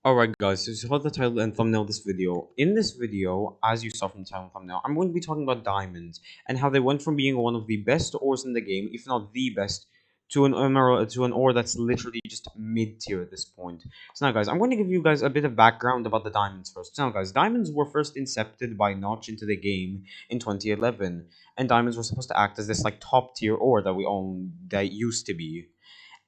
Alright guys, so you saw the title and thumbnail of this video. In this video, as you saw from the title and thumbnail, I'm going to be talking about diamonds and how they went from being one of the best ores in the game, if not the best, to an emerald, to an ore that's literally just mid-tier at this point. So now guys, I'm going to give you guys a bit of background about the diamonds first. So now guys, diamonds were first incepted by Notch into the game in 2011, and diamonds were supposed to act as this like top tier ore that we own that used to be.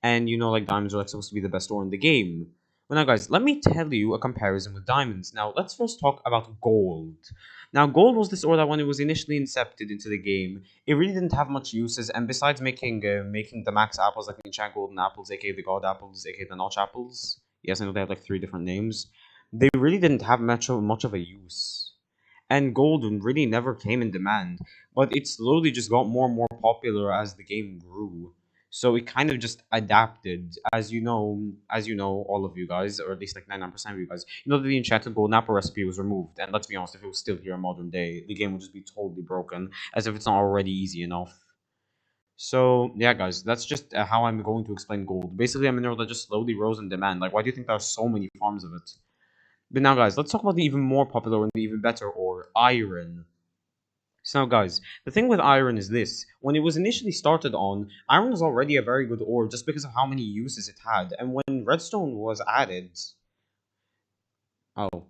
And you know, like diamonds are like supposed to be the best ore in the game. Well, now, guys, let me tell you a comparison with diamonds. Now, let's first talk about gold. Now, gold was this ore that when it was initially incepted into the game, it really didn't have much uses, and besides making the max apples, like the enchant golden apples, aka the god apples, aka the notch apples. Yes, I know they have like three different names. They really didn't have much of a use, and gold really never came in demand. But it slowly just got more and more popular as the game grew. So it kind of just adapted, as you know, all of you guys, or at least like 99% of you guys, you know that the enchanted golden apple recipe was removed. And let's be honest, if it was still here in modern day, the game would just be totally broken, as if it's not already easy enough. So yeah, guys, that's just how I'm going to explain gold. Basically, a mineral that just slowly rose in demand. Like, why do you think there are so many farms of it? But now, guys, let's talk about the even more popular and the even better ore, iron. So, guys, the thing with iron is this. When it was initially started on, iron was already a very good ore just because of how many uses it had. And when redstone was added... Oh,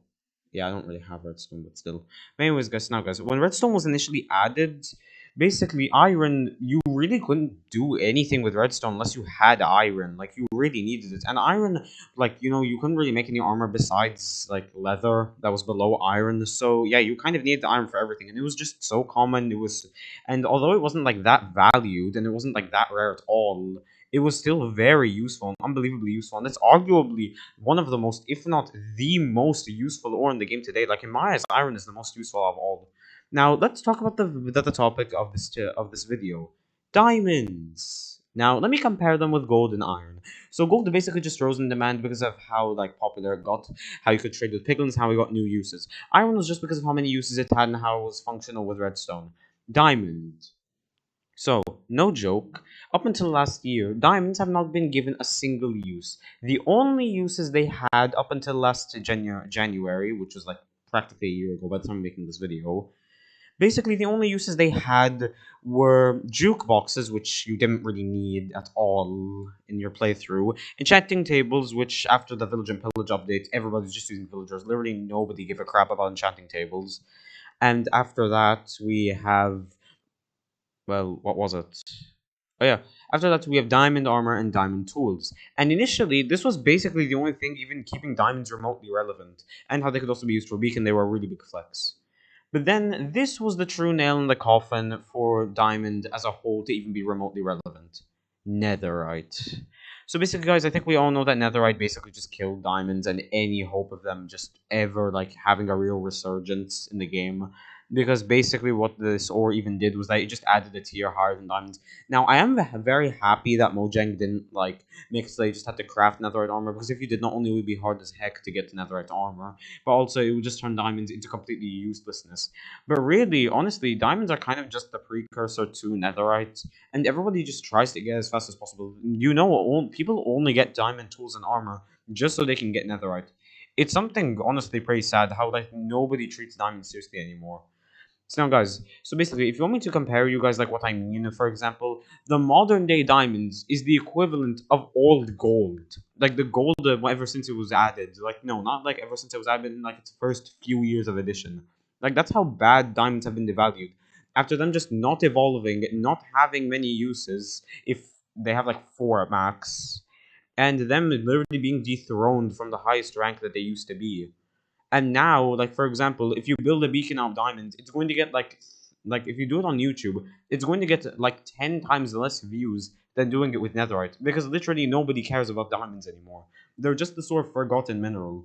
yeah, I don't really have redstone, but still. But anyways, guys, now, guys, when redstone was initially added, basically, iron, you really couldn't do anything with redstone unless you had iron. Like, you really needed it. And iron, like, you know, you couldn't really make any armor besides, like, leather that was below iron. So, yeah, you kind of needed the iron for everything. And it was just so common. It was, and although it wasn't, like, that valued, and it wasn't, like, that rare at all, it was still very useful and unbelievably useful. And it's arguably one of the most, if not the most useful ore in the game today. Like in my eyes, iron is the most useful of all. Now let's talk about the topic of this video, diamonds. Now let me compare them with gold and iron. So gold basically just rose in demand because of how like popular it got, how you could trade with piglins, how we got new uses. Iron was just because of how many uses it had and how it was functional with redstone. Diamond. So, no joke, up until last year, diamonds have not been given a single use. The only uses they had up until last January, which was like practically a year ago by the time I'm making this video, basically the only uses they had were jukeboxes, which you didn't really need at all in your playthrough, enchanting tables, which after the Village and Pillage update, everybody's just using villagers. Literally nobody gave a crap about enchanting tables. And after that, we have, well, what was it? Oh yeah. After that, we have diamond armor and diamond tools. And initially, this was basically the only thing even keeping diamonds remotely relevant, and how they could also be used for beacon. They were a really big flex. But then this was the true nail in the coffin for diamond as a whole to even be remotely relevant. Netherite. So basically, guys, I think we all know that netherite basically just killed diamonds and any hope of them just ever like having a real resurgence in the game. Because basically, what this ore even did was that it just added a tier higher than diamonds. Now, I am very happy that Mojang didn't like make so they just had to craft netherite armor, because if you did, not only would it be hard as heck to get netherite armor, but also it would just turn diamonds into completely uselessness. But really, honestly, diamonds are kind of just the precursor to netherite, and everybody just tries to get as fast as possible. You know, people only get diamond tools and armor just so they can get netherite. It's something honestly pretty sad how like nobody treats diamonds seriously anymore. So now, guys, so basically, if you want me to compare you guys like what I mean, for example, the modern day diamonds is the equivalent of old gold. Like the gold ever since it was added. Like, no, not like ever since it was added in like its first few years of addition. Like, that's how bad diamonds have been devalued. After them just not evolving, not having many uses, if they have like four at max, and them literally being dethroned from the highest rank that they used to be. And now, like for example, if you build a beacon out of diamonds, it's going to get like if you do it on YouTube, it's going to get like 10 times less views than doing it with netherite, because literally nobody cares about diamonds anymore. They're just the sort of forgotten mineral.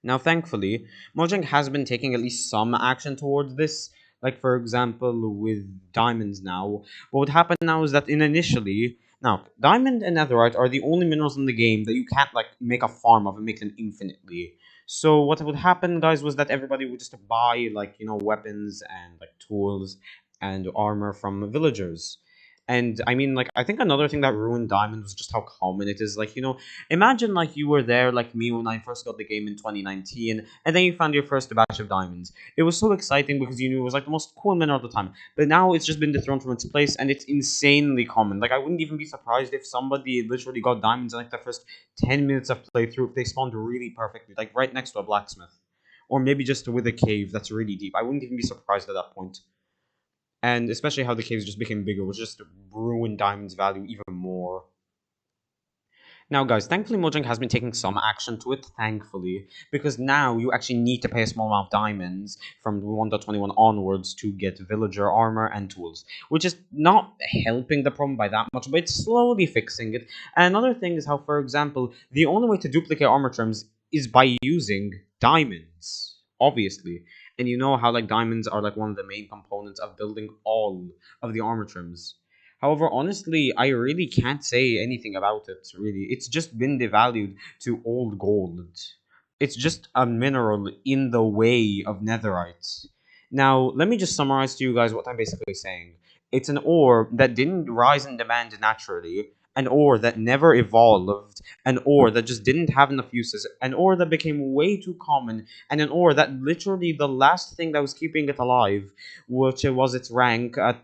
Now, thankfully, Mojang has been taking at least some action towards this. Like, for example, with diamonds now. What would happen now is that initially, now, diamond and netherite are the only minerals in the game that you can't, like, make a farm of and make them infinitely. So, what would happen, guys, was that everybody would just buy, like, you know, weapons and, like, tools and armor from villagers. And I mean, like, I think another thing that ruined Diamond was just how common it is. Like, imagine like you were there, like me, when I first got the game in 2019, and then you found your first batch of diamonds. It was so exciting because you knew it was like the most cool mineral at the time. But now it's just been dethroned from its place, and it's insanely common. Like, I wouldn't even be surprised if somebody literally got diamonds in like the first 10 minutes of playthrough if they spawned really perfectly, like right next to a blacksmith, or maybe just with a cave that's really deep. I wouldn't even be surprised at that point. And especially how the caves just became bigger, which just ruined Diamond's value even more. Now, guys, thankfully Mojang has been taking some action to it, thankfully, because now you actually need to pay a small amount of diamonds from 1.21 onwards to get villager armor and tools, which is not helping the problem by that much, but it's slowly fixing it. And another thing is how, for example, the only way to duplicate armor trims is by using diamonds, obviously. And you know how like diamonds are like one of the main components of building all of the armor trims. However, honestly, I really can't say anything about it, really. It's just been devalued to old gold. It's just a mineral in the way of netherite. Now, let me just summarize to you guys what I'm basically saying. It's an ore that didn't rise in demand naturally, an ore that never evolved, an ore that just didn't have enough uses, an ore that became way too common, and an ore that literally the last thing that was keeping it alive, which was its rank at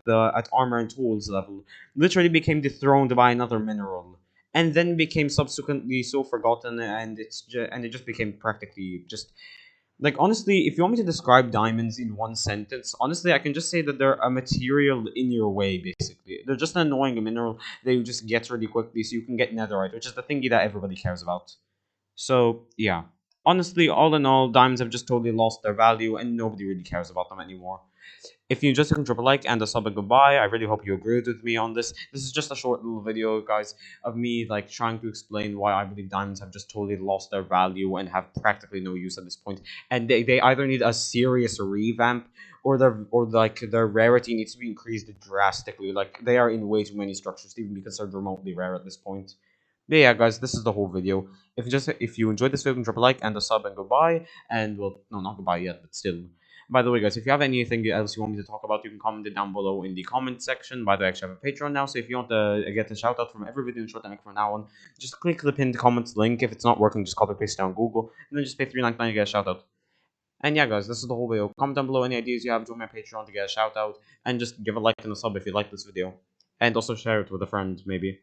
armor and tools level, literally became dethroned by another mineral, and then became subsequently so forgotten, and it just became practically just like, honestly, if you want me to describe diamonds in one sentence, honestly, I can just say that they're a material in your way. Basically, they're just an annoying mineral that you just get really quickly, so you can get netherite, which is the thingy that everybody cares about. So yeah, honestly, all in all, diamonds have just totally lost their value, and nobody really cares about them anymore. If you enjoyed, you can drop a like and a sub and goodbye. I really hope you agreed with me on this. This is just a short little video, guys, of me like trying to explain why I believe diamonds have just totally lost their value and have practically no use at this point. And they either need a serious revamp, or like their rarity needs to be increased drastically. Like, they are in way too many structures to even be considered remotely rare at this point. But yeah, guys, this is the whole video. If you enjoyed this video, drop a like and a sub and goodbye. And well, no, not goodbye yet, but still. By the way, guys, if you have anything else you want me to talk about, you can comment it down below in the comment section. By the way, I actually have a Patreon now, so if you want to get a shout out from every video in short from now on, just click the pinned comments link. If it's not working, just copy paste it on Google, and then just pay $3.99 to get a shout out. And yeah, guys, this is the whole video. Comment down below any ideas you have. Join my Patreon to get a shout out, and just give a like and a sub if you like this video, and also share it with a friend, maybe.